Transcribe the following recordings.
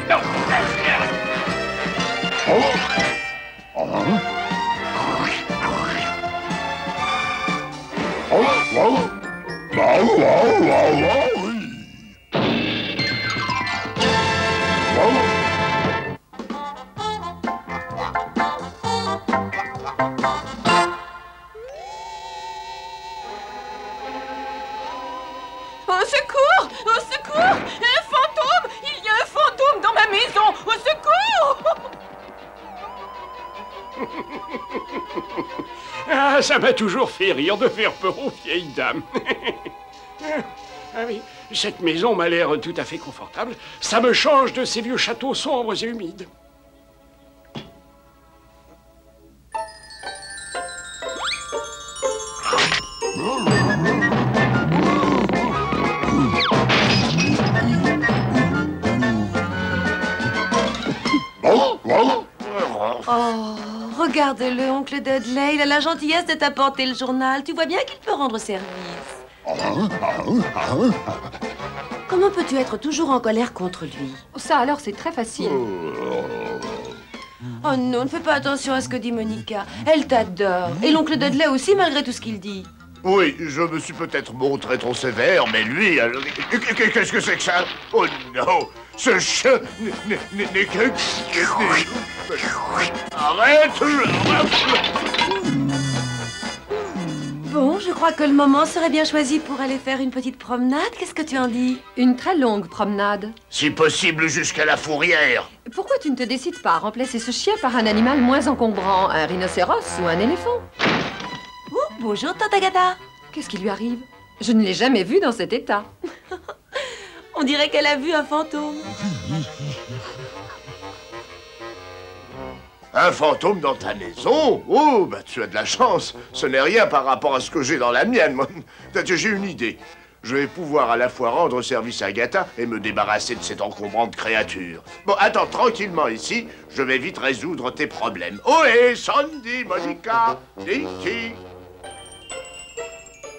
Non. Au secours! Au secours! Un fantôme! Il y a un fantôme dans ma maison! Au secours! Ah, ça m'a toujours fait rire de faire peur aux vieilles dames. Ah oui, cette maison m'a l'air tout à fait confortable. Ça me change de ces vieux châteaux sombres et humides. Oh, regarde-le, oncle Dudley. Il a la gentillesse de t'apporter le journal. Tu vois bien qu'il peut rendre service. Comment peux-tu être toujours en colère contre lui? Ça alors, c'est très facile. Oh non, ne fais pas attention à ce que dit Monica. Elle t'adore. Et l'oncle Dudley aussi, malgré tout ce qu'il dit. Oui, je me suis peut-être montré trop sévère, mais lui, alors... Qu'est-ce que c'est que ça? Oh non! Ce chat n'est que... Arrête! Bon, je crois que le moment serait bien choisi pour aller faire une petite promenade. Qu'est-ce que tu en dis? Une très longue promenade. Si possible, jusqu'à la fourrière. Pourquoi tu ne te décides pas à remplacer ce chien par un animal moins encombrant? Un rhinocéros ou un éléphant? Oh, bonjour, Tante Agatha. Qu'est-ce qui lui arrive? Je ne l'ai jamais vue dans cet état. On dirait qu'elle a vu un fantôme. Un fantôme dans ta maison? Oh, bah tu as de la chance. Ce n'est rien par rapport à ce que j'ai dans la mienne. J'ai une idée. Je vais pouvoir à la fois rendre service à Agatha et me débarrasser de cette encombrante créature. Bon, attends tranquillement ici. Je vais vite résoudre tes problèmes. Ohé, Sandy, Monica, Dinky.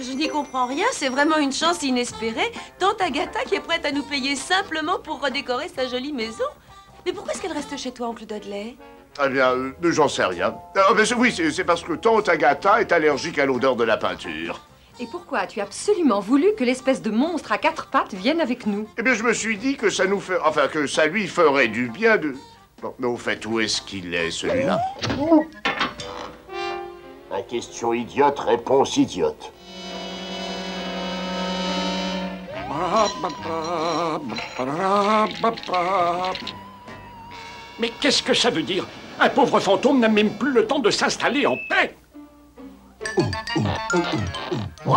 Je n'y comprends rien, c'est vraiment une chance inespérée. Tante Agatha qui est prête à nous payer simplement pour redécorer sa jolie maison. Mais pourquoi est-ce qu'elle reste chez toi, oncle Dudley? Eh bien, j'en sais rien. Oui, c'est parce que tante Agatha est allergique à l'odeur de la peinture. Et pourquoi as-tu absolument voulu que l'espèce de monstre à quatre pattes vienne avec nous? Eh bien, je me suis dit que ça nous fait... Enfin, que ça lui ferait du bien de... Bon, mais au fait, où est-ce qu'il est, celui-là? À question idiote, réponse idiote. Mais qu'est-ce que ça veut dire? Un pauvre fantôme n'a même plus le temps de s'installer en paix. Oh,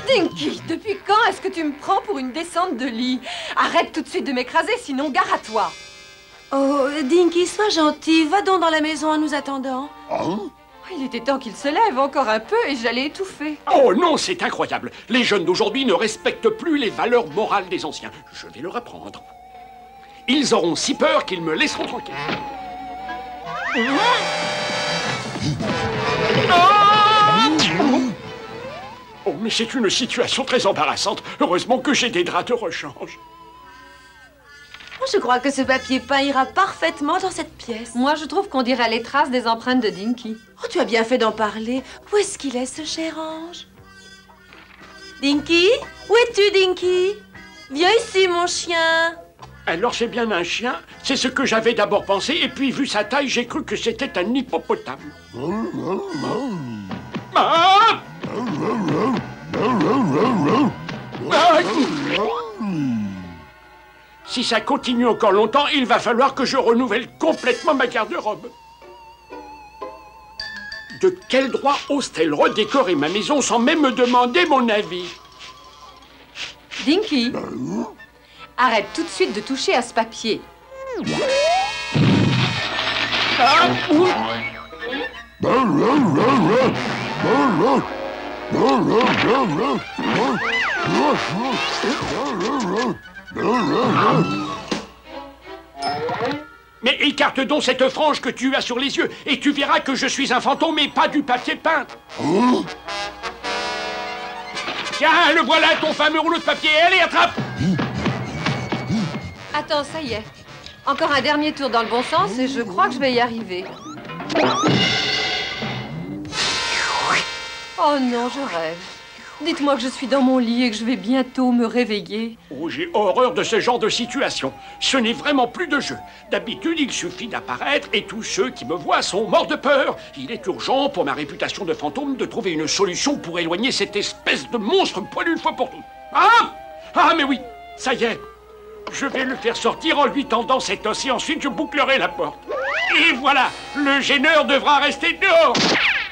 Dinky, depuis quand est-ce que tu me prends pour une descente de lit? Arrête tout de suite de m'écraser, sinon gare à toi. Oh, Dinky, sois gentil. Va donc dans la maison en nous attendant. Il était temps qu'il se lève encore un peu et j'allais étouffer. Oh non, c'est incroyable. Les jeunes d'aujourd'hui ne respectent plus les valeurs morales des anciens. Je vais leur apprendre. Ils auront si peur qu'ils me laisseront tranquille. Oh, mais c'est une situation très embarrassante. Heureusement que j'ai des draps de rechange. Je crois que ce papier peint ira parfaitement dans cette pièce. Moi, je trouve qu'on dirait les traces des empreintes de Dinky. Oh, tu as bien fait d'en parler. Où est-ce qu'il est, ce cher ange? Dinky? Où es-tu, Dinky? Viens ici, mon chien. Alors c'est bien un chien, c'est ce que j'avais d'abord pensé, et puis vu sa taille, j'ai cru que c'était un hippopotame. Ah! Ah! Si ça continue encore longtemps, il va falloir que je renouvelle complètement ma garde-robe. De quel droit ose-t-elle redécorer ma maison sans même me demander mon avis? Dinky, arrête tout de suite de toucher à ce papier. Ah! Mais écarte donc cette frange que tu as sur les yeux, et tu verras que je suis un fantôme et pas du papier peint. Tiens, le voilà, ton fameux rouleau de papier. Allez, attrape! Attends, ça y est. Encore un dernier tour dans le bon sens et je crois que je vais y arriver. Oh non, je rêve. Dites-moi que je suis dans mon lit et que je vais bientôt me réveiller. Oh, j'ai horreur de ce genre de situation. Ce n'est vraiment plus de jeu. D'habitude, il suffit d'apparaître et tous ceux qui me voient sont morts de peur. Il est urgent pour ma réputation de fantôme de trouver une solution pour éloigner cette espèce de monstre poilu une fois pour toutes. Ah, mais oui, ça y est. Je vais le faire sortir en lui tendant cet os et ensuite je bouclerai la porte. Et voilà, le gêneur devra rester dehors.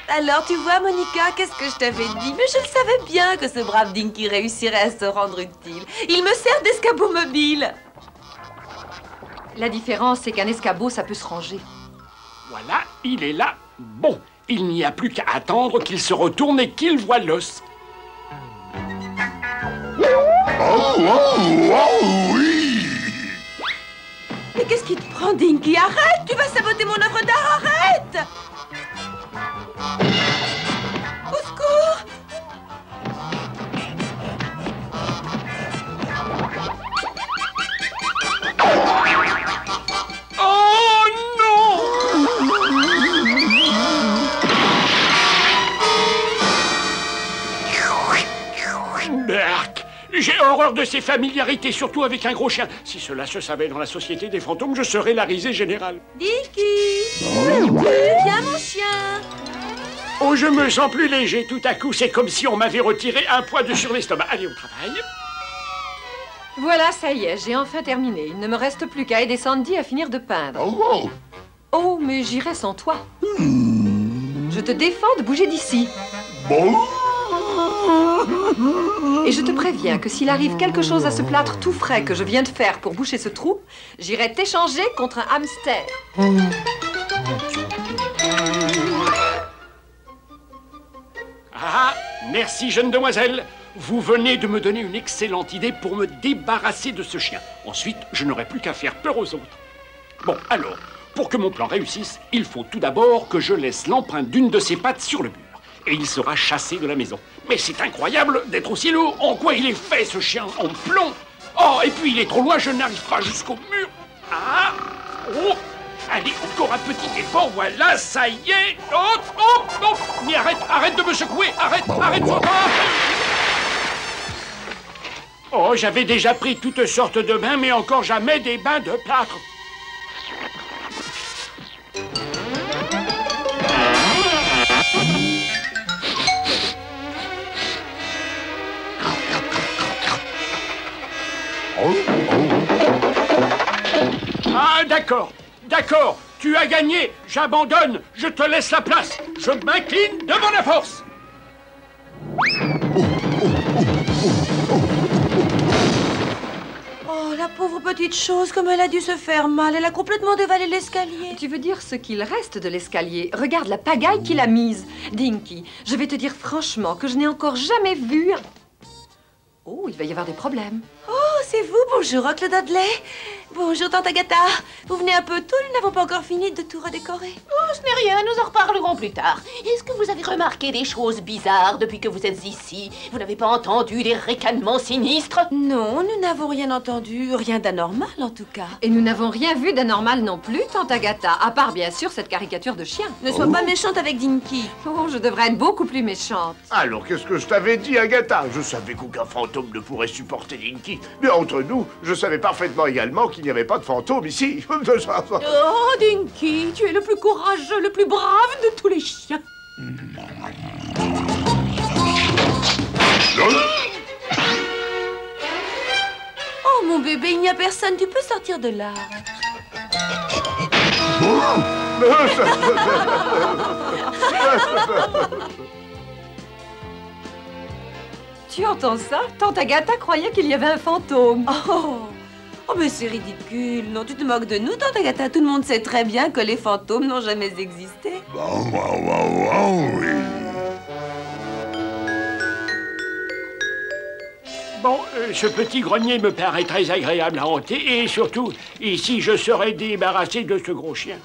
Alors, tu vois, Monica, qu'est-ce que je t'avais dit? Mais je le savais bien que ce brave Dinky réussirait à se rendre utile. Il me sert d'escabeau mobile. La différence, c'est qu'un escabeau, ça peut se ranger. Voilà, il est là. Bon, il n'y a plus qu'à attendre qu'il se retourne et qu'il voie l'os. Oui! Mais qu'est-ce qui te prend, Dinky? Arrête! Tu vas saboter mon œuvre d'art! Arrête! Au secours! Oh non! Berk, j'ai horreur de ces familiarités, surtout avec un gros chien. Si cela se savait dans la société des fantômes, je serais la risée générale. Dinky! Viens, mon chien! Oh, je me sens plus léger tout à coup. C'est comme si on m'avait retiré un poids de sur l'estomac. Allez, au travail. Voilà, ça y est, j'ai enfin terminé. Il ne me reste plus qu'à aider Sandy à finir de peindre. Oh, mais j'irai sans toi. Je te défends de bouger d'ici. Et je te préviens que s'il arrive quelque chose à ce plâtre tout frais que je viens de faire pour boucher ce trou, j'irai t'échanger contre un hamster. Ah, merci, jeune demoiselle. Vous venez de me donner une excellente idée pour me débarrasser de ce chien. Ensuite, je n'aurai plus qu'à faire peur aux autres. Bon, alors, pour que mon plan réussisse, il faut tout d'abord que je laisse l'empreinte d'une de ses pattes sur le mur. Et il sera chassé de la maison. Mais c'est incroyable d'être aussi lourd. En quoi il est fait, ce chien? En plomb. Oh, et puis il est trop loin, je n'arrive pas jusqu'au mur. Ah, oh. Allez, encore un petit effort, voilà, ça y est. Oh, oh, oh. Mais arrête de me secouer. Arrête. Oh, j'avais déjà pris toutes sortes de bains, mais encore jamais des bains de plâtre. Ah, d'accord, tu as gagné, j'abandonne, je te laisse la place, je m'incline devant la force. Oh, la pauvre petite chose, comme elle a dû se faire mal. Elle a complètement dévalé l'escalier. Tu veux dire ce qu'il reste de l'escalier? Regarde la pagaille qu'il a mise. Dinky, je vais te dire franchement que je n'ai encore jamais vu... Oh, il va y avoir des problèmes. Oh, c'est vous. Bonjour, oncle Dudley. Bonjour, tante Agatha. Vous venez un peu tôt, nous n'avons pas encore fini de tout redécorer. Oh, ce n'est rien, nous en reparlerons plus tard. Est-ce que vous avez remarqué des choses bizarres depuis que vous êtes ici? Vous n'avez pas entendu des ricanements sinistres? Non, nous n'avons rien entendu, rien d'anormal en tout cas. Et nous n'avons rien vu d'anormal non plus, tante Agatha, à part bien sûr cette caricature de chien. Ne sois pas méchante avec Dinky. Oh, je devrais être beaucoup plus méchante. Alors, qu'est-ce que je t'avais dit, Agatha? Je savais qu'aucun fantôme ne pourrait supporter Dinky. Mais entre nous, je savais parfaitement également qu'il n'y avait pas de fantôme ici. Oh, Dinky, tu es le plus courageux, le plus brave de tous les chiens. Oh, mon bébé, il n'y a personne, tu peux sortir de là. Tu entends ça? Tante Agatha croyait qu'il y avait un fantôme. Oh, mais c'est ridicule. Non, tu te moques de nous, tante Agatha. Tout le monde sait très bien que les fantômes n'ont jamais existé. Bon, ce petit grenier me paraît très agréable à hanter et surtout, ici, je serai débarrassé de ce gros chien.